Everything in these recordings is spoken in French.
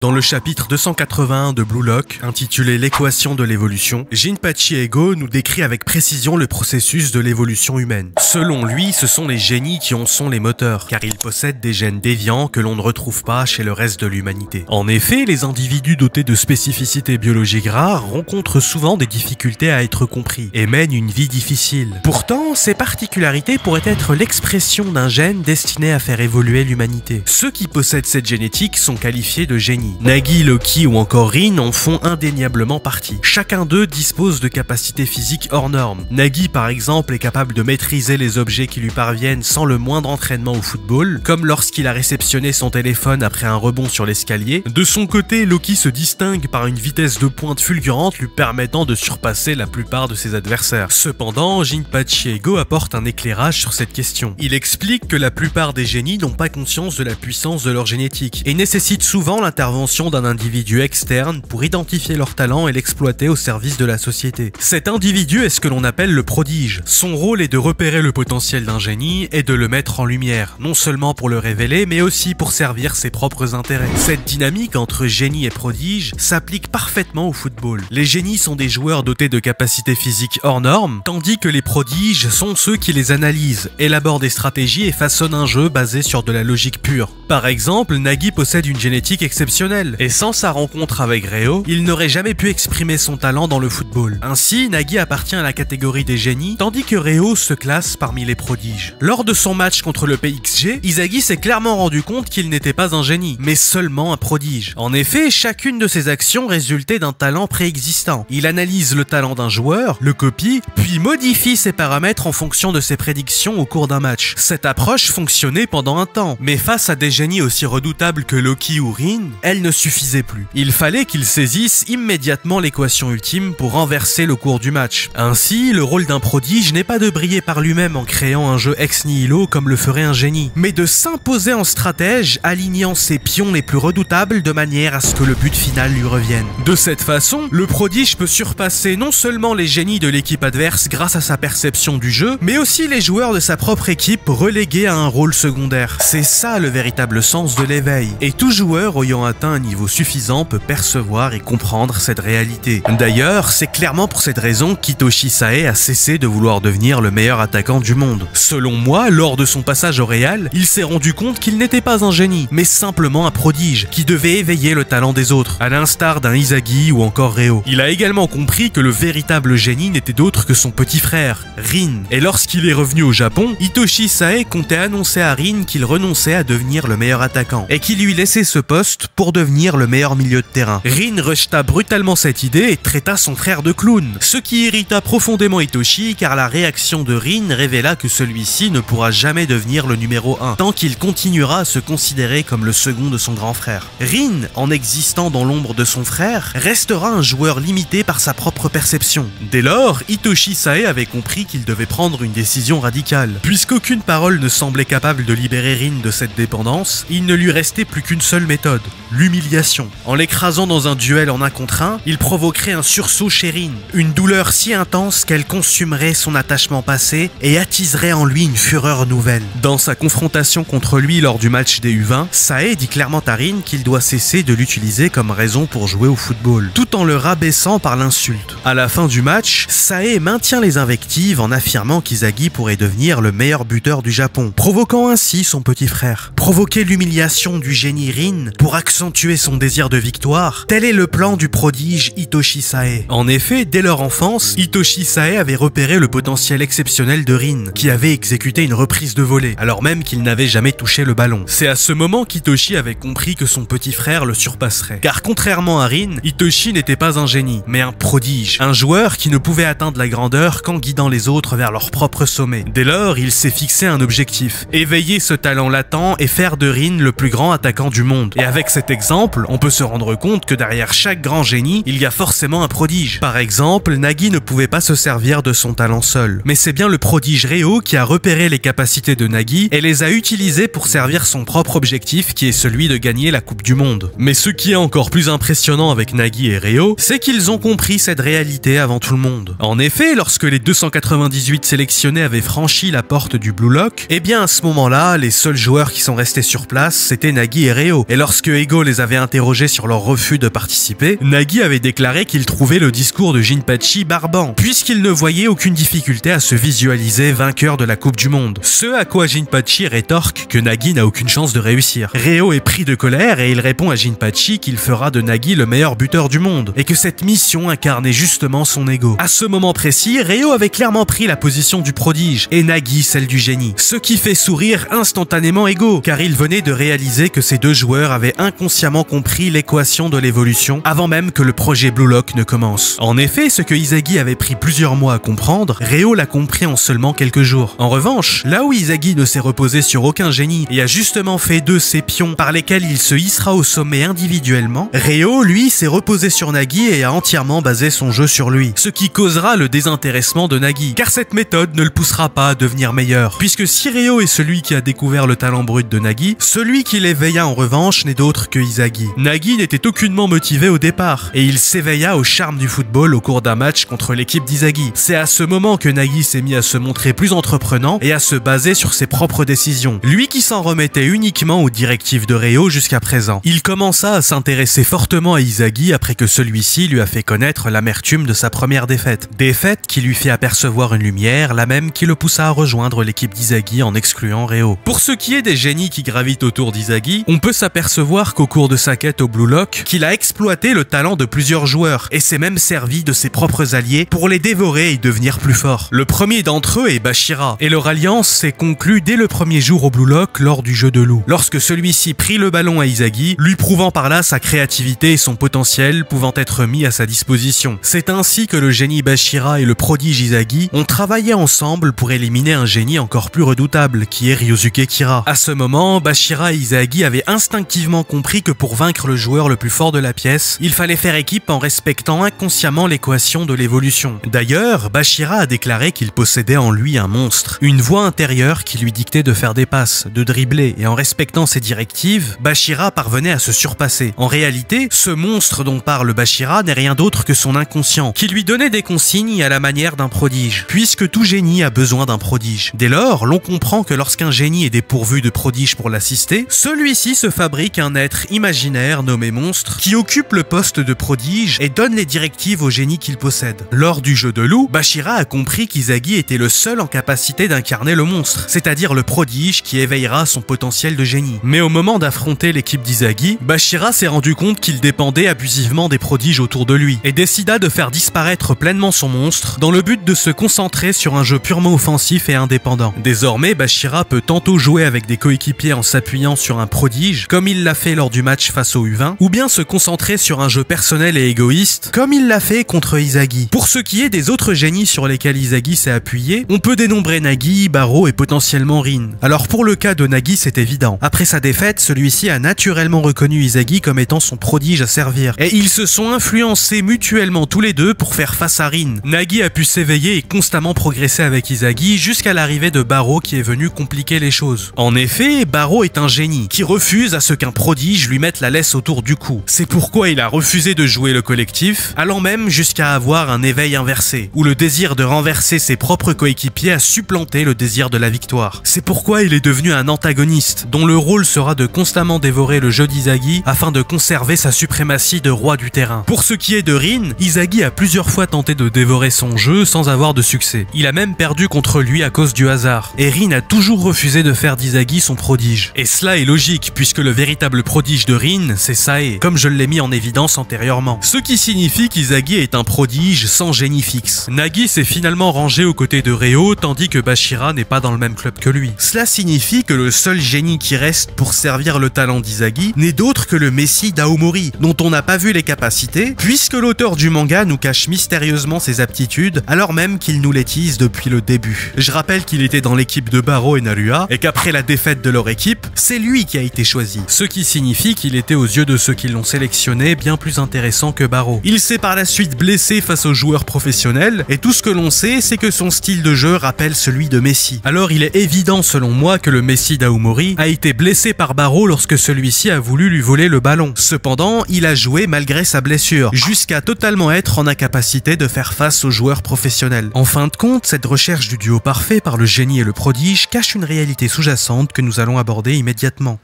Dans le chapitre 281 de Blue Lock, intitulé L'équation de l'évolution, Jinpachi Ego nous décrit avec précision le processus de l'évolution humaine. Selon lui, ce sont les génies qui en sont les moteurs, car ils possèdent des gènes déviants que l'on ne retrouve pas chez le reste de l'humanité. En effet, les individus dotés de spécificités biologiques rares rencontrent souvent des difficultés à être compris, et mènent une vie difficile. Pourtant, ces particularités pourraient être l'expression d'un gène destiné à faire évoluer l'humanité. Ceux qui possèdent cette génétique sont qualifiés de génies. Nagi, Loki ou encore Rin en font indéniablement partie. Chacun d'eux dispose de capacités physiques hors normes. Nagi par exemple est capable de maîtriser les objets qui lui parviennent sans le moindre entraînement au football, comme lorsqu'il a réceptionné son téléphone après un rebond sur l'escalier. De son côté, Loki se distingue par une vitesse de pointe fulgurante lui permettant de surpasser la plupart de ses adversaires. Cependant, Jinpachi Ego apporte un éclairage sur cette question. Il explique que la plupart des génies n'ont pas conscience de la puissance de leur génétique et nécessitent souvent l'intervention d'un individu externe pour identifier leur talent et l'exploiter au service de la société. Cet individu est ce que l'on appelle le prodige. Son rôle est de repérer le potentiel d'un génie et de le mettre en lumière, non seulement pour le révéler, mais aussi pour servir ses propres intérêts. Cette dynamique entre génie et prodige s'applique parfaitement au football. Les génies sont des joueurs dotés de capacités physiques hors normes, tandis que les prodiges sont ceux qui les analysent, élaborent des stratégies et façonnent un jeu basé sur de la logique pure. Par exemple, Nagi possède une génétique exceptionnelle, et sans sa rencontre avec Reo, il n'aurait jamais pu exprimer son talent dans le football. Ainsi, Nagi appartient à la catégorie des génies, tandis que Reo se classe parmi les prodiges. Lors de son match contre le PXG, Izagi s'est clairement rendu compte qu'il n'était pas un génie, mais seulement un prodige. En effet, chacune de ses actions résultait d'un talent préexistant. Il analyse le talent d'un joueur, le copie, puis modifie ses paramètres en fonction de ses prédictions au cours d'un match. Cette approche fonctionnait pendant un temps, mais face à des génies aussi redoutables que Loki ou Rin, elle ne suffisait plus. Il fallait qu'il saisisse immédiatement l'équation ultime pour renverser le cours du match. Ainsi, le rôle d'un prodige n'est pas de briller par lui-même en créant un jeu ex nihilo comme le ferait un génie, mais de s'imposer en stratège, alignant ses pions les plus redoutables de manière à ce que le but final lui revienne. De cette façon, le prodige peut surpasser non seulement les génies de l'équipe adverse grâce à sa perception du jeu, mais aussi les joueurs de sa propre équipe relégués à un rôle secondaire. C'est ça le véritable sens de l'éveil, et tout joueur ayant atteint un niveau suffisant peut percevoir et comprendre cette réalité. D'ailleurs, c'est clairement pour cette raison qu'Hitoshi Sae a cessé de vouloir devenir le meilleur attaquant du monde. Selon moi, lors de son passage au Real, il s'est rendu compte qu'il n'était pas un génie, mais simplement un prodige, qui devait éveiller le talent des autres, à l'instar d'un Izagi ou encore Reo. Il a également compris que le véritable génie n'était d'autre que son petit frère, Rin. Et lorsqu'il est revenu au Japon, Hitoshi Sae comptait annoncer à Rin qu'il renonçait à devenir le meilleur attaquant, et qu'il lui laissait ce poste pour devenir le meilleur milieu de terrain. Rin rejeta brutalement cette idée et traita son frère de clown, ce qui irrita profondément Hitoshi car la réaction de Rin révéla que celui-ci ne pourra jamais devenir le numéro 1, tant qu'il continuera à se considérer comme le second de son grand frère. Rin, en existant dans l'ombre de son frère, restera un joueur limité par sa propre perception. Dès lors, Hitoshi Sae avait compris qu'il devait prendre une décision radicale. Puisqu'aucune parole ne semblait capable de libérer Rin de cette dépendance, il ne lui restait plus qu'une seule méthode, l'humiliation. En l'écrasant dans un duel en 1 contre 1, il provoquerait un sursaut chez Rin, une douleur si intense qu'elle consumerait son attachement passé et attiserait en lui une fureur nouvelle. Dans sa confrontation contre lui lors du match des U20, Sae dit clairement à Rin qu'il doit cesser de l'utiliser comme raison pour jouer au football, tout en le rabaissant par l'insulte. À la fin du match, Sae maintient les invectives en affirmant qu'Izagi pourrait devenir le meilleur buteur du Japon, provoquant ainsi son petit frère. Provoquer l'humiliation du génie Rin pour accentuer son désir de victoire, tel est le plan du prodige Hitoshi Sae. En effet, dès leur enfance, Hitoshi Sae avait repéré le potentiel exceptionnel de Rin, qui avait exécuté une reprise de volée, alors même qu'il n'avait jamais touché le ballon. C'est à ce moment qu'Hitoshi avait compris que son petit frère le surpasserait. Car contrairement à Rin, Hitoshi n'était pas un génie, mais un prodige, un joueur qui ne pouvait atteindre la grandeur qu'en guidant les autres vers leur propre sommet. Dès lors, il s'est fixé un objectif, éveiller ce talent latent et faire de Rin le plus grand attaquant du monde. Et avec cet exemple, on peut se rendre compte que derrière chaque grand génie, il y a forcément un prodige. Par exemple, Nagi ne pouvait pas se servir de son talent seul, mais c'est bien le prodige Reo qui a repéré les capacités de Nagi et les a utilisées pour servir son propre objectif qui est celui de gagner la Coupe du Monde. Mais ce qui est encore plus impressionnant avec Nagi et Reo, c'est qu'ils ont compris cette réalité avant tout le monde. En effet, lorsque les 298 sélectionnés avaient franchi la porte du Blue Lock, eh bien à ce moment-là, les seuls joueurs qui sont restés sur place, c'était Nagi et Reo. Et lorsque Ego les avait interrogés sur leur refus de participer, Nagi avait déclaré qu'il trouvait le discours de Jinpachi barbant, puisqu'il ne voyait aucune difficulté à se visualiser vainqueur de la Coupe du Monde. Ce à quoi Jinpachi rétorque que Nagi n'a aucune chance de réussir. Ryo est pris de colère et il répond à Jinpachi qu'il fera de Nagi le meilleur buteur du monde, et que cette mission incarnait justement son ego. À ce moment précis, Ryo avait clairement pris la position du prodige, et Nagi celle du génie. Ce qui fait sourire instantanément Ego, car il venait de réaliser que ces deux joueurs avaient inconsciemment compris l'équation de l'évolution avant même que le projet Blue Lock ne commence. En effet, ce que Izagi avait pris plusieurs mois à comprendre, Ryo l'a compris en seulement quelques jours. En revanche, là où Izagi ne s'est reposé sur aucun génie et a justement fait d'eux ses pions par lesquels il se hissera au sommet individuellement, Ryo, lui, s'est reposé sur Nagi et a entièrement basé son jeu sur lui, ce qui causera le désintéressement de Nagi, car cette méthode ne le poussera pas à devenir meilleur, puisque si Ryo est celui qui a découvert le talent brut de Nagi, celui qui l'éveilla en revanche n'est d'autre que Izagi. Nagi n'était aucunement motivé au départ, et il s'éveilla au charme du football au cours d'un match contre l'équipe d'Izagi. C'est à ce moment que Nagi s'est mis à se montrer plus entreprenant et à se baser sur ses propres décisions, lui qui s'en remettait uniquement aux directives de Ryo jusqu'à présent. Il commença à s'intéresser fortement à Izagi après que celui-ci lui a fait connaître l'amertume de sa première défaite. Défaite qui lui fit apercevoir une lumière, la même qui le poussa à rejoindre l'équipe d'Izagi en excluant Ryo. Pour ce qui est des génies qui gravitent autour d'Izagi, on peut s'apercevoir qu'au cours de sa quête au Blue Lock, qu'il a exploité le talent de plusieurs joueurs et s'est même servi de ses propres alliés pour les dévorer et devenir plus forts. Le premier d'entre eux est Bashira, et leur alliance s'est conclue dès le premier jour au Blue Lock lors du jeu de loup, lorsque celui-ci prit le ballon à Izagi, lui prouvant par là sa créativité et son potentiel pouvant être mis à sa disposition. C'est ainsi que le génie Bashira et le prodige Izagi ont travaillé ensemble pour éliminer un génie encore plus redoutable, qui est Ryosuke Kira. À ce moment, Bashira et Izagi avaient instinctivement compris que pour vaincre le joueur le plus fort de la pièce, il fallait faire équipe en respectant inconsciemment l'équation de l'évolution. D'ailleurs, Bashira a déclaré qu'il possédait en lui un monstre, une voix intérieure qui lui dictait de faire des passes, de dribbler, et en respectant ses directives, Bashira parvenait à se surpasser. En réalité, ce monstre dont parle Bashira n'est rien d'autre que son inconscient, qui lui donnait des consignes à la manière d'un prodige, puisque tout génie a besoin d'un prodige. Dès lors, l'on comprend que lorsqu'un génie est dépourvu de prodige pour l'assister, celui-ci se fabrique un être imaginaire nommé monstre, qui occupe le poste de prodige et donne les directives au génie qu'il possède. Lors du jeu de loup, Bashira a compris qu'Izagi était le seul en capacité d'incarner le monstre, c'est-à-dire le prodige qui éveillera son potentiel de génie. Mais au moment d'affronter l'équipe d'Izagi, Bashira s'est rendu compte qu'il dépendait abusivement des prodiges autour de lui, et décida de faire disparaître pleinement son monstre, dans le but de se concentrer sur un jeu purement offensif et indépendant. Désormais, Bashira peut tantôt jouer avec des coéquipiers en s'appuyant sur un prodige, comme il l'a fait lors du match face au U20, ou bien se concentrer sur un jeu personnel et égoïste, comme il l'a fait contre Izagi. Pour ce qui est des autres génies sur lesquels Izagi s'est appuyé, on peut dénombrer Nagi, Baro et potentiellement Rin. Alors pour le cas de Nagi, c'est évident. Après sa défaite, celui-ci a naturellement reconnu Izagi comme étant son prodige à servir, et ils se sont influencés mutuellement tous les deux pour faire face à Rin. Nagi a pu s'éveiller et constamment progresser avec Izagi jusqu'à l'arrivée de Baro qui est venu compliquer les choses. En effet, Baro est un génie qui refuse à ce qu'un prodige lui mette la laisse autour du cou. C'est pourquoi il a refusé de jouer le collectif, allant même jusqu'à avoir un éveil inversé, où le désir de renverser ses propres coéquipiers a supplanté le désir de la victoire. C'est pourquoi il est devenu un antagoniste, dont le rôle sera de constamment dévorer le jeu d'Izagi afin de conserver sa suprématie de roi du terrain. Pour ce qui est de Rin, Izagi a plusieurs fois tenté de dévorer son jeu sans avoir de succès. Il a même perdu contre lui à cause du hasard, et Rin a toujours refusé de faire d'Izagi son prodige. Et cela est logique, puisque le véritable prodige de Rin, c'est Sae, comme je l'ai mis en évidence antérieurement. Ce qui signifie qu'Izagi est un prodige sans génie fixe. Nagi s'est finalement rangé aux côtés de Ryo, tandis que Bashira n'est pas dans le même club que lui. Cela signifie que le seul génie qui reste pour servir le talent d'Izagi n'est d'autre que le Messie d'Aomori, dont on n'a pas vu les capacités, puisque l'auteur du manga nous cache mystérieusement ses aptitudes, alors même qu'il nous les tease depuis le début. Je rappelle qu'il était dans l'équipe de Baro et Narua, et qu'après la défaite de leur équipe, c'est lui qui a été choisi. Ce qui signifie qu'il était aux yeux de ceux qui l'ont sélectionné bien plus intéressant que Baro. Il s'est par la suite blessé face aux joueurs professionnels, et tout ce que l'on sait, c'est que son style de jeu rappelle celui de Messi. Alors il est évident selon moi que le Messi d'Aomori a été blessé par Baro lorsque celui-ci a voulu lui voler le ballon. Cependant, il a joué malgré sa blessure, jusqu'à totalement être en incapacité de faire face aux joueurs professionnels. En fin de compte, cette recherche du duo parfait par le génie et le prodige cache une réalité sous-jacente que nous allons aborder immédiatement.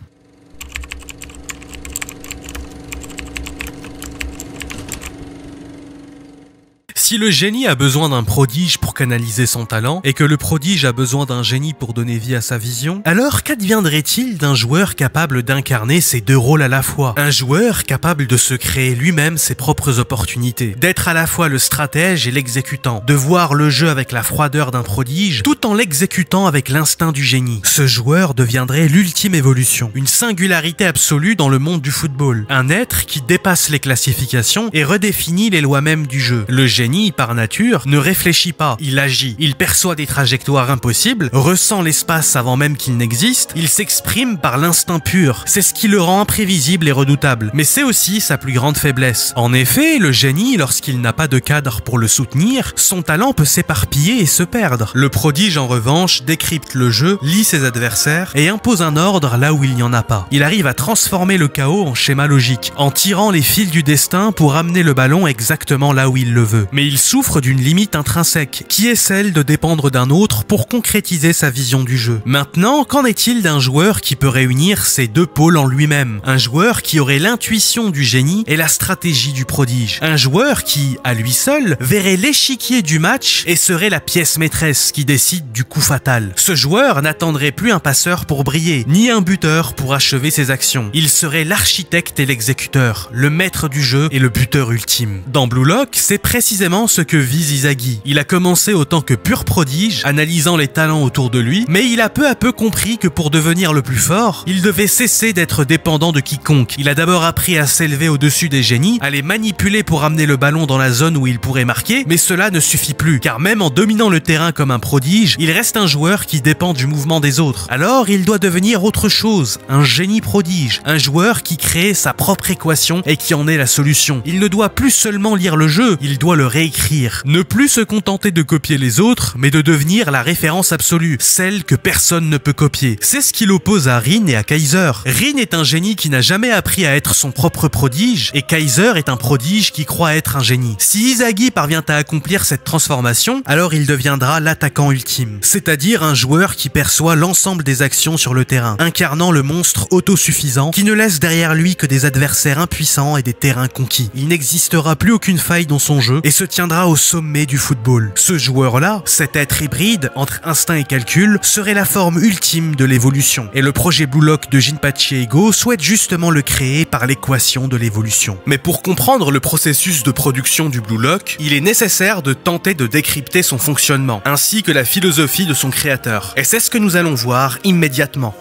Si le génie a besoin d'un prodige pour canaliser son talent, et que le prodige a besoin d'un génie pour donner vie à sa vision, alors qu'adviendrait-il d'un joueur capable d'incarner ces deux rôles à la fois? Un joueur capable de se créer lui-même ses propres opportunités, d'être à la fois le stratège et l'exécutant, de voir le jeu avec la froideur d'un prodige, tout en l'exécutant avec l'instinct du génie. Ce joueur deviendrait l'ultime évolution, une singularité absolue dans le monde du football, un être qui dépasse les classifications et redéfinit les lois mêmes du jeu. Le génie, par nature, ne réfléchit pas, il agit, il perçoit des trajectoires impossibles, ressent l'espace avant même qu'il n'existe, il s'exprime par l'instinct pur. C'est ce qui le rend imprévisible et redoutable, mais c'est aussi sa plus grande faiblesse. En effet, le génie, lorsqu'il n'a pas de cadre pour le soutenir, son talent peut s'éparpiller et se perdre. Le prodige, en revanche, décrypte le jeu, lit ses adversaires et impose un ordre là où il n'y en a pas. Il arrive à transformer le chaos en schéma logique, en tirant les fils du destin pour amener le ballon exactement là où il le veut. Mais il souffre d'une limite intrinsèque, qui est celle de dépendre d'un autre pour concrétiser sa vision du jeu. Maintenant, qu'en est-il d'un joueur qui peut réunir ces deux pôles en lui-même? Un joueur qui aurait l'intuition du génie et la stratégie du prodige. Un joueur qui, à lui seul, verrait l'échiquier du match et serait la pièce maîtresse qui décide du coup fatal. Ce joueur n'attendrait plus un passeur pour briller, ni un buteur pour achever ses actions. Il serait l'architecte et l'exécuteur, le maître du jeu et le buteur ultime. Dans Blue Lock, c'est précisément ce que vise Izagi. Il a commencé autant que pur prodige, analysant les talents autour de lui, mais il a peu à peu compris que pour devenir le plus fort, il devait cesser d'être dépendant de quiconque. Il a d'abord appris à s'élever au-dessus des génies, à les manipuler pour amener le ballon dans la zone où il pourrait marquer, mais cela ne suffit plus, car même en dominant le terrain comme un prodige, il reste un joueur qui dépend du mouvement des autres. Alors il doit devenir autre chose, un génie prodige, un joueur qui crée sa propre équation et qui en est la solution. Il ne doit plus seulement lire le jeu, il doit le réécrire. Ne plus se contenter de copier les autres, mais de devenir la référence absolue, celle que personne ne peut copier. C'est ce qui l'oppose à Rin et à Kaiser. Rin est un génie qui n'a jamais appris à être son propre prodige, et Kaiser est un prodige qui croit être un génie. Si Izagi parvient à accomplir cette transformation, alors il deviendra l'attaquant ultime, c'est-à-dire un joueur qui perçoit l'ensemble des actions sur le terrain, incarnant le monstre autosuffisant qui ne laisse derrière lui que des adversaires impuissants et des terrains conquis. Il n'existera plus aucune faille dans son jeu et se tiendra au sommet du football. Ce joueur-là, cet être hybride entre instinct et calcul, serait la forme ultime de l'évolution. Et le projet Blue Lock de Jinpachi Eigo souhaite justement le créer par l'équation de l'évolution. Mais pour comprendre le processus de production du Blue Lock, il est nécessaire de tenter de décrypter son fonctionnement, ainsi que la philosophie de son créateur. Et c'est ce que nous allons voir immédiatement.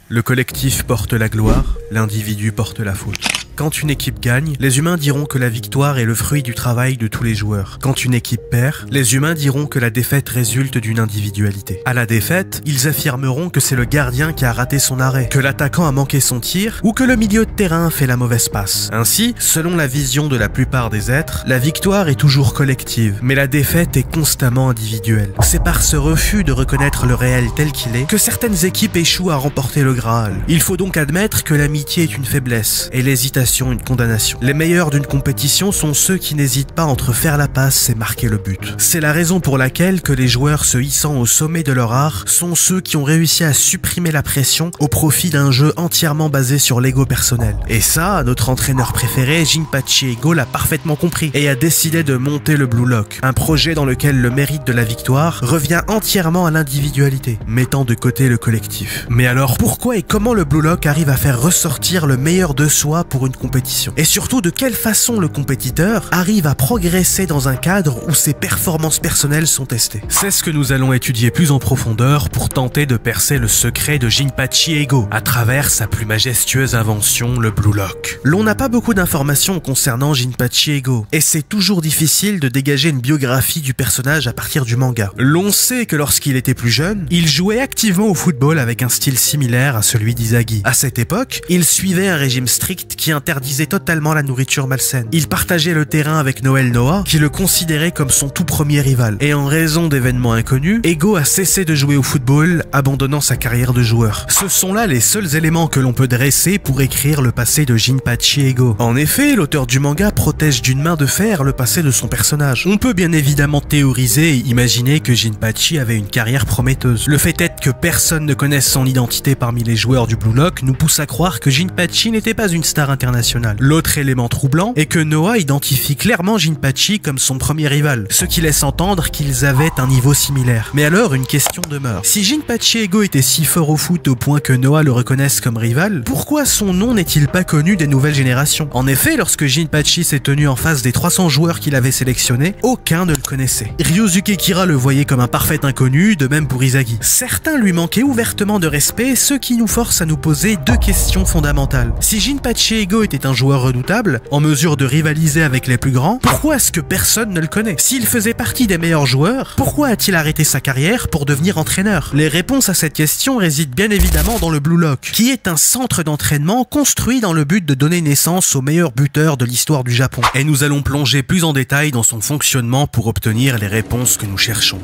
Le collectif porte la gloire, l'individu porte la faute. Quand une équipe gagne, les humains diront que la victoire est le fruit du travail de tous les joueurs. Quand une équipe perd, les humains diront que la défaite résulte d'une individualité. À la défaite, ils affirmeront que c'est le gardien qui a raté son arrêt, que l'attaquant a manqué son tir ou que le milieu de terrain fait la mauvaise passe. Ainsi, selon la vision de la plupart des êtres, la victoire est toujours collective, mais la défaite est constamment individuelle. C'est par ce refus de reconnaître le réel tel qu'il est que certaines équipes échouent à remporter le Graal. Il faut donc admettre que l'amitié est une faiblesse et l'hésitation une condamnation. Les meilleurs d'une compétition sont ceux qui n'hésitent pas entre faire la passe et marquer le but. C'est la raison pour laquelle que les joueurs se hissant au sommet de leur art sont ceux qui ont réussi à supprimer la pression au profit d'un jeu entièrement basé sur l'ego personnel. Et ça, notre entraîneur préféré, Jinpachi Eigo, l'a parfaitement compris et a décidé de monter le Blue Lock, un projet dans lequel le mérite de la victoire revient entièrement à l'individualité, mettant de côté le collectif. Mais alors, pourquoi et comment le Blue Lock arrive à faire ressortir le meilleur de soi pour une compétition? Et surtout, de quelle façon le compétiteur arrive à progresser dans un cadre où ses performances personnelles sont testées? C'est ce que nous allons étudier plus en profondeur pour tenter de percer le secret de Jinpachi Eigo à travers sa plus majestueuse invention, le Blue Lock. L'on n'a pas beaucoup d'informations concernant Jinpachi Eigo, et c'est toujours difficile de dégager une biographie du personnage à partir du manga. L'on sait que lorsqu'il était plus jeune, il jouait activement au football avec un style similaire à celui d'Izagi. À cette époque, il suivait un régime strict qui interdisait interdisait totalement la nourriture malsaine. Il partageait le terrain avec Noel Noah, qui le considérait comme son tout premier rival. Et en raison d'événements inconnus, Ego a cessé de jouer au football, abandonnant sa carrière de joueur. Ce sont là les seuls éléments que l'on peut dresser pour écrire le passé de Jinpachi Ego. En effet, l'auteur du manga protège d'une main de fer le passé de son personnage. On peut bien évidemment théoriser et imaginer que Jinpachi avait une carrière prometteuse. Le fait est que personne ne connaisse son identité parmi les joueurs du Blue Lock nous pousse à croire que Jinpachi n'était pas une star internationale. L'autre élément troublant est que Noah identifie clairement Jinpachi comme son premier rival, ce qui laisse entendre qu'ils avaient un niveau similaire. Mais alors, une question demeure. Si Jinpachi Ego était si fort au foot au point que Noah le reconnaisse comme rival, pourquoi son nom n'est-il pas connu des nouvelles générations? En effet, lorsque Jinpachi s'est tenu en face des 300 joueurs qu'il avait sélectionnés, aucun ne le connaissait. Ryosuke Kira le voyait comme un parfait inconnu, de même pour Izagi. Certains lui manquaient ouvertement de respect, ce qui nous force à nous poser deux questions fondamentales. Si Jinpachi Ego était un joueur redoutable, en mesure de rivaliser avec les plus grands, pourquoi est-ce que personne ne le connaît? S'il faisait partie des meilleurs joueurs, pourquoi a-t-il arrêté sa carrière pour devenir entraîneur? Les réponses à cette question résident bien évidemment dans le Blue Lock, qui est un centre d'entraînement construit dans le but de donner naissance au meilleur buteur de l'histoire du Japon. Et nous allons plonger plus en détail dans son fonctionnement pour obtenir les réponses que nous cherchons.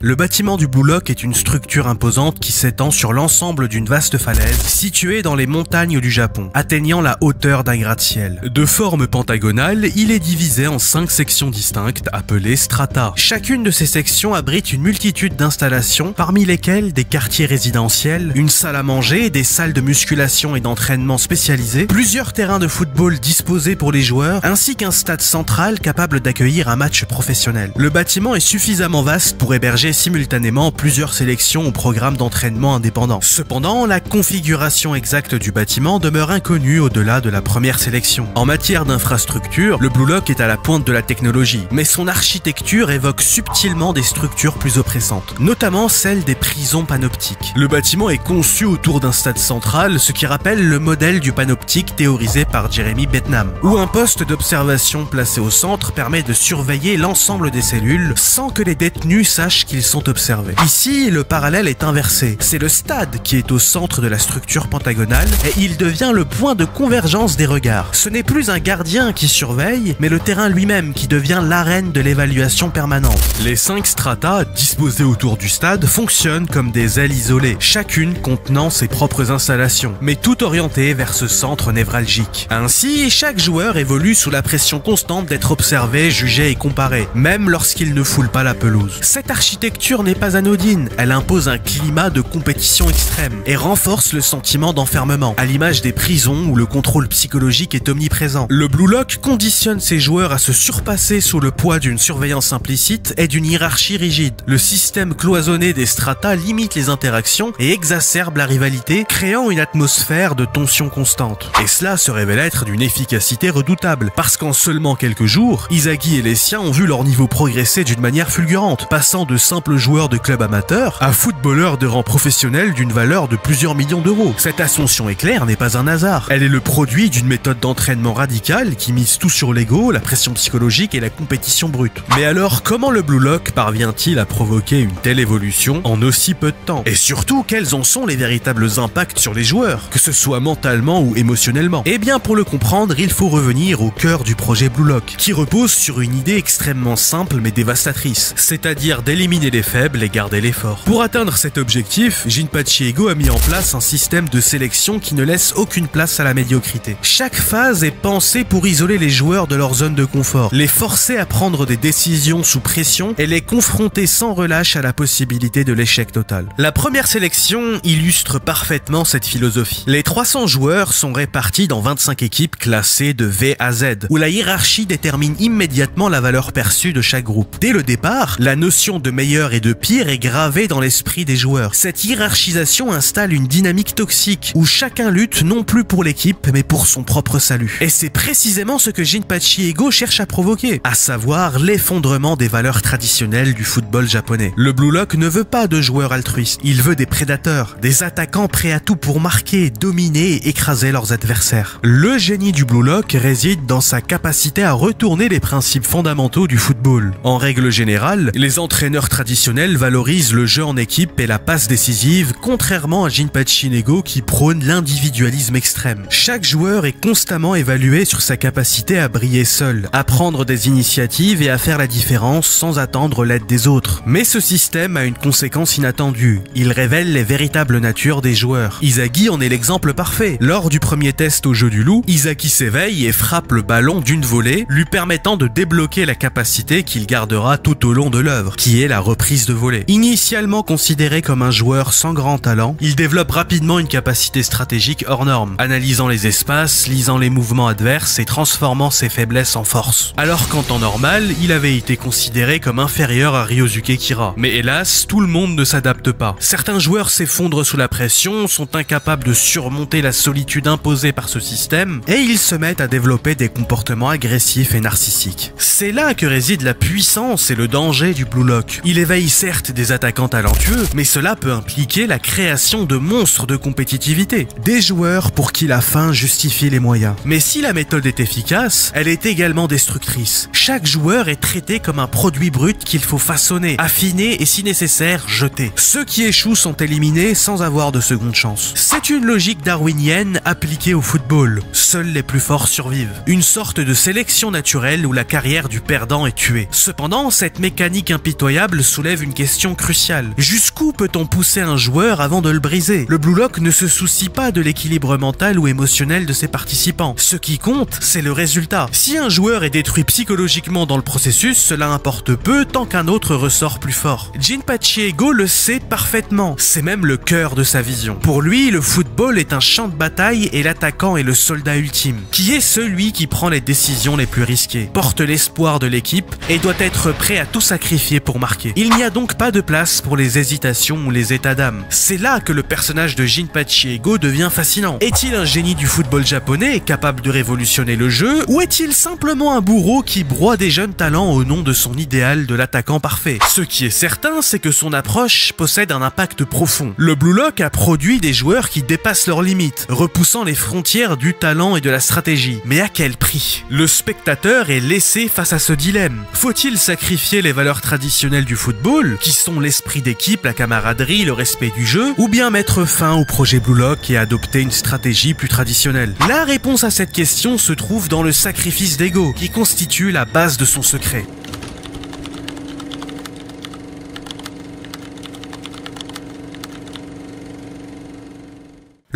Le bâtiment du Blue Lock est une structure imposante qui s'étend sur l'ensemble d'une vaste falaise située dans les montagnes du Japon, atteignant la hauteur d'un gratte-ciel. De forme pentagonale, il est divisé en 5 sections distinctes appelées strata. Chacune de ces sections abrite une multitude d'installations, parmi lesquelles des quartiers résidentiels, une salle à manger, des salles de musculation et d'entraînement spécialisées, plusieurs terrains de football disposés pour les joueurs, ainsi qu'un stade central capable d'accueillir un match professionnel. Le bâtiment est suffisamment vaste pour héberger simultanément plusieurs sélections au programme d'entraînement indépendant. Cependant, la configuration exacte du bâtiment demeure inconnue au-delà de la première sélection. En matière d'infrastructure, le Blue Lock est à la pointe de la technologie, mais son architecture évoque subtilement des structures plus oppressantes, notamment celle des prisons panoptiques. Le bâtiment est conçu autour d'un stade central, ce qui rappelle le modèle du panoptique théorisé par Jeremy Bentham, où un poste d'observation placé au centre permet de surveiller l'ensemble des cellules sans que les détenus sachent qu'ils sont observés. Ici, le parallèle est inversé. C'est le stade qui est au centre de la structure pentagonale et il devient le point de convergence des regards. Ce n'est plus un gardien qui surveille, mais le terrain lui-même qui devient l'arène de l'évaluation permanente. Les 5 stratas disposés autour du stade fonctionnent comme des ailes isolées, chacune contenant ses propres installations, mais toutes orientées vers ce centre névralgique. Ainsi, chaque joueur évolue sous la pression constante d'être observé, jugé et comparé, même lorsqu'il ne foule pas la pelouse. Cette architecture n'est pas anodine, elle impose un climat de compétition extrême et renforce le sentiment d'enfermement, à l'image des prisons où le contrôle psychologique est omniprésent. Le Blue Lock conditionne ses joueurs à se surpasser sous le poids d'une surveillance implicite et d'une hiérarchie rigide. Le système cloisonné des stratas limite les interactions et exacerbe la rivalité, créant une atmosphère de tension constante. Et cela se révèle être d'une efficacité redoutable, parce qu'en seulement quelques jours, Izagi et les siens ont vu leur niveau progresser d'une manière fulgurante, passant de simples joueurs de club amateur à footballeurs de rang professionnel d'une valeur de plusieurs millions d'euros. Cette ascension éclair n'est pas un hasard. Elle est le produit d'une méthode d'entraînement radicale qui mise tout sur l'ego, la pression psychologique et la compétition brute. Mais alors, comment le Blue Lock parvient-il à provoquer une telle évolution en aussi peu de temps? Et surtout, quels en sont les véritables impacts sur les joueurs, que ce soit mentalement ou émotionnellement? Eh bien, pour le comprendre, il faut revenir au cœur du projet Blue Lock, qui repose sur une idée extrêmement simple mais dévastatrice, c'est-à-dire d'éliminer les faibles et garder les forts. Pour atteindre cet objectif, Jinpachi Ego a mis en place un système de sélection qui ne laisse aucune place à la médiocrité. Chaque phase est pensée pour isoler les joueurs de leur zone de confort, les forcer à prendre des décisions sous pression et les confronter sans relâche à la possibilité de l'échec total. La première sélection illustre parfaitement cette philosophie. Les 300 joueurs sont répartis dans 25 équipes classées de V à Z, où la hiérarchie détermine immédiatement la valeur perçue de chaque groupe. Dès le départ, la notion de meilleur et de pire est gravée dans l'esprit des joueurs. Cette hiérarchisation installe une dynamique toxique où chacun lutte non plus pour l'équipe mais pour son propre salut. Et c'est précisément ce que Jinpachi Ego cherche à provoquer, à savoir l'effondrement des valeurs traditionnelles du football japonais. Le Blue Lock ne veut pas de joueurs altruistes, il veut des prédateurs, des attaquants prêts à tout pour marquer, dominer et écraser leurs adversaires. Le génie du Blue Lock réside dans sa capacité à retourner les principes fondamentaux du football. En règle générale, les entraîneurs traditionnels traditionnel valorise le jeu en équipe et la passe décisive, contrairement à Jinpachi Nego qui prône l'individualisme extrême. Chaque joueur est constamment évalué sur sa capacité à briller seul, à prendre des initiatives et à faire la différence sans attendre l'aide des autres. Mais ce système a une conséquence inattendue. Il révèle les véritables natures des joueurs. Izagi en est l'exemple parfait. Lors du premier test au jeu du loup, Izaki s'éveille et frappe le ballon d'une volée, lui permettant de débloquer la capacité qu'il gardera tout au long de l'œuvre, qui est la reprise de volée. Initialement considéré comme un joueur sans grand talent, il développe rapidement une capacité stratégique hors norme, analysant les espaces, lisant les mouvements adverses et transformant ses faiblesses en force. Alors qu'en temps normal, il avait été considéré comme inférieur à Ryosuke Kira. Mais hélas, tout le monde ne s'adapte pas. Certains joueurs s'effondrent sous la pression, sont incapables de surmonter la solitude imposée par ce système, et ils se mettent à développer des comportements agressifs et narcissiques. C'est là que réside la puissance et le danger du Blue Lock. Il éveille certes des attaquants talentueux, mais cela peut impliquer la création de monstres de compétitivité. Des joueurs pour qui la fin justifie les moyens. Mais si la méthode est efficace, elle est également destructrice. Chaque joueur est traité comme un produit brut qu'il faut façonner, affiner et si nécessaire, jeter. Ceux qui échouent sont éliminés sans avoir de seconde chance. C'est une logique darwinienne appliquée au football. Seuls les plus forts survivent. Une sorte de sélection naturelle où la carrière du perdant est tuée. Cependant, cette mécanique impitoyable soulève une question cruciale. Jusqu'où peut-on pousser un joueur avant de le briser? Le Blue Lock ne se soucie pas de l'équilibre mental ou émotionnel de ses participants. Ce qui compte, c'est le résultat. Si un joueur est détruit psychologiquement dans le processus, cela importe peu tant qu'un autre ressort plus fort. Jinpachi Ego le sait parfaitement. C'est même le cœur de sa vision. Pour lui, le football est un champ de bataille et l'attaquant est le soldat ultime, qui est celui qui prend les décisions les plus risquées, porte l'espoir de l'équipe et doit être prêt à tout sacrifier pour marquer. Il n'y a donc pas de place pour les hésitations ou les états d'âme. C'est là que le personnage de Jinpachi Ego devient fascinant. Est-il un génie du football japonais capable de révolutionner le jeu, ou est-il simplement un bourreau qui broie des jeunes talents au nom de son idéal de l'attaquant parfait? Ce qui est certain, c'est que son approche possède un impact profond. Le Blue Lock a produit des joueurs qui dépassent leurs limites, repoussant les frontières du talent et de la stratégie. Mais à quel prix? Le spectateur est laissé face à ce dilemme. Faut-il sacrifier les valeurs traditionnelles du football, qui sont l'esprit d'équipe, la camaraderie, le respect du jeu, ou bien mettre fin au projet Blue Lock et adopter une stratégie plus traditionnelle? La réponse à cette question se trouve dans le sacrifice d'ego, qui constitue la base de son secret.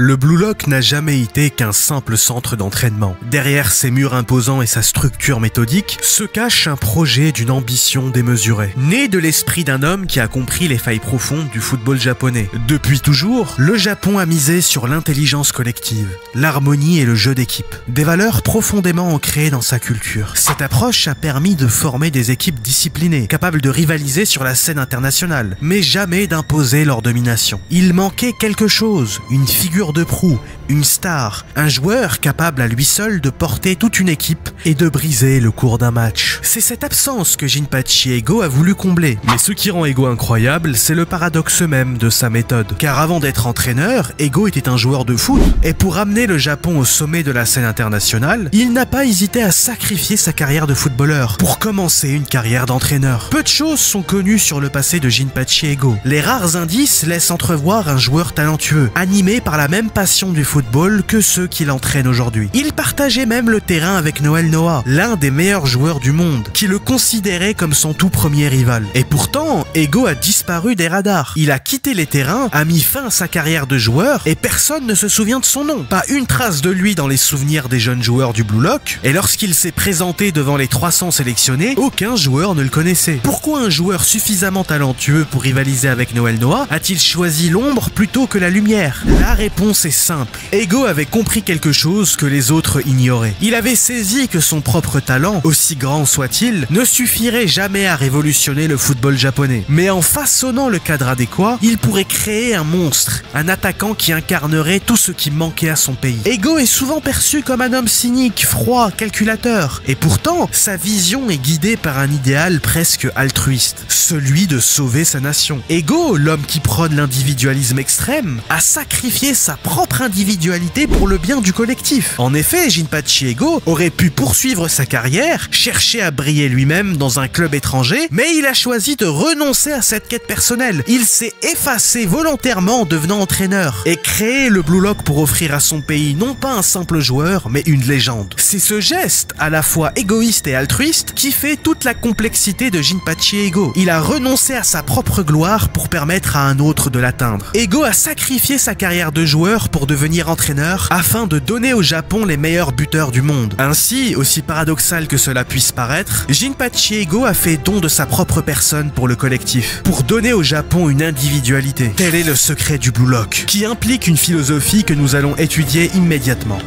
Le Blue Lock n'a jamais été qu'un simple centre d'entraînement. Derrière ses murs imposants et sa structure méthodique se cache un projet d'une ambition démesurée, né de l'esprit d'un homme qui a compris les failles profondes du football japonais. Depuis toujours, le Japon a misé sur l'intelligence collective, l'harmonie et le jeu d'équipe, des valeurs profondément ancrées dans sa culture. Cette approche a permis de former des équipes disciplinées, capables de rivaliser sur la scène internationale, mais jamais d'imposer leur domination. Il manquait quelque chose, une figure de proue, une star, un joueur capable à lui seul de porter toute une équipe et de briser le cours d'un match. C'est cette absence que Jinpachi Ego a voulu combler. Mais ce qui rend Ego incroyable, c'est le paradoxe même de sa méthode. Car avant d'être entraîneur, Ego était un joueur de foot, et pour amener le Japon au sommet de la scène internationale, il n'a pas hésité à sacrifier sa carrière de footballeur pour commencer une carrière d'entraîneur. Peu de choses sont connues sur le passé de Jinpachi Ego. Les rares indices laissent entrevoir un joueur talentueux, animé par la même passion du football que ceux qui l'entraînent aujourd'hui. Il partageait même le terrain avec Noel Noah, l'un des meilleurs joueurs du monde, qui le considérait comme son tout premier rival. Et pourtant, Ego a disparu des radars. Il a quitté les terrains, a mis fin à sa carrière de joueur, et personne ne se souvient de son nom. Pas une trace de lui dans les souvenirs des jeunes joueurs du Blue Lock, et lorsqu'il s'est présenté devant les 300 sélectionnés, aucun joueur ne le connaissait. Pourquoi un joueur suffisamment talentueux pour rivaliser avec Noel Noah a-t-il choisi l'ombre plutôt que la lumière? La réponse est simple. Ego avait compris quelque chose que les autres ignoraient. Il avait saisi que son propre talent, aussi grand soit-il, ne suffirait jamais à révolutionner le football japonais. Mais en façonnant le cadre adéquat, il pourrait créer un monstre, un attaquant qui incarnerait tout ce qui manquait à son pays. Ego est souvent perçu comme un homme cynique, froid, calculateur. Et pourtant, sa vision est guidée par un idéal presque altruiste, celui de sauver sa nation. Ego, l'homme qui prône l'individualisme extrême, a sacrifié sa propre individualité pour le bien du collectif. En effet, Jinpachi Ego aurait pu poursuivre sa carrière, chercher à briller lui-même dans un club étranger, mais il a choisi de renoncer à cette quête personnelle. Il s'est effacé volontairement en devenant entraîneur et créé le Blue Lock pour offrir à son pays non pas un simple joueur, mais une légende. C'est ce geste, à la fois égoïste et altruiste, qui fait toute la complexité de Jinpachi Ego. Il a renoncé à sa propre gloire pour permettre à un autre de l'atteindre. Ego a sacrifié sa carrière de joueur pour devenir entraîneur afin de donner au Japon les meilleurs buteurs du monde. Ainsi, aussi paradoxal que cela puisse paraître, Jinpachi Ego a fait don de sa propre personne pour le collectif, pour donner au Japon une individualité. Tel est le secret du Blue Lock, qui implique une philosophie que nous allons étudier immédiatement.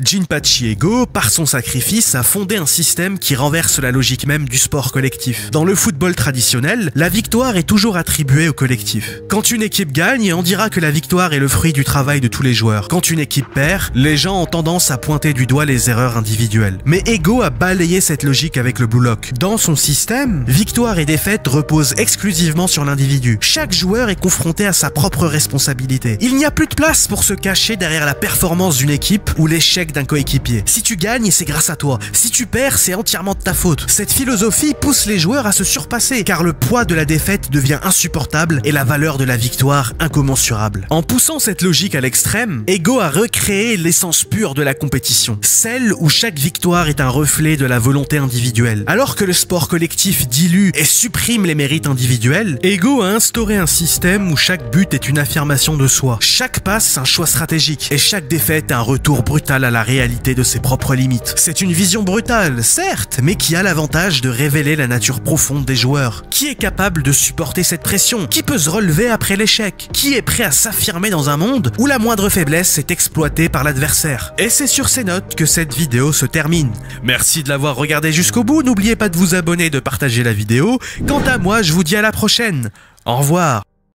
Jinpachi Ego, par son sacrifice, a fondé un système qui renverse la logique même du sport collectif. Dans le football traditionnel, la victoire est toujours attribuée au collectif. Quand une équipe gagne, on dira que la victoire est le fruit du travail de tous les joueurs. Quand une équipe perd, les gens ont tendance à pointer du doigt les erreurs individuelles. Mais Ego a balayé cette logique avec le Blue Lock. Dans son système, victoire et défaite reposent exclusivement sur l'individu. Chaque joueur est confronté à sa propre responsabilité. Il n'y a plus de place pour se cacher derrière la performance d'une équipe ou l'échec d'un coéquipier. Si tu gagnes, c'est grâce à toi. Si tu perds, c'est entièrement de ta faute. Cette philosophie pousse les joueurs à se surpasser, car le poids de la défaite devient insupportable et la valeur de la victoire incommensurable. En poussant cette logique à l'extrême, Ego a recréé l'essence pure de la compétition, celle où chaque victoire est un reflet de la volonté individuelle. Alors que le sport collectif dilue et supprime les mérites individuels, Ego a instauré un système où chaque but est une affirmation de soi, chaque passe un choix stratégique et chaque défaite un retour brutal à la réalité de ses propres limites. C'est une vision brutale, certes, mais qui a l'avantage de révéler la nature profonde des joueurs. Qui est capable de supporter cette pression? Qui peut se relever après l'échec? Qui est prêt à s'affirmer dans un monde où la moindre faiblesse est exploitée par l'adversaire? Et c'est sur ces notes que cette vidéo se termine. Merci de l'avoir regardé jusqu'au bout, n'oubliez pas de vous abonner et de partager la vidéo. Quant à moi, je vous dis à la prochaine. Au revoir.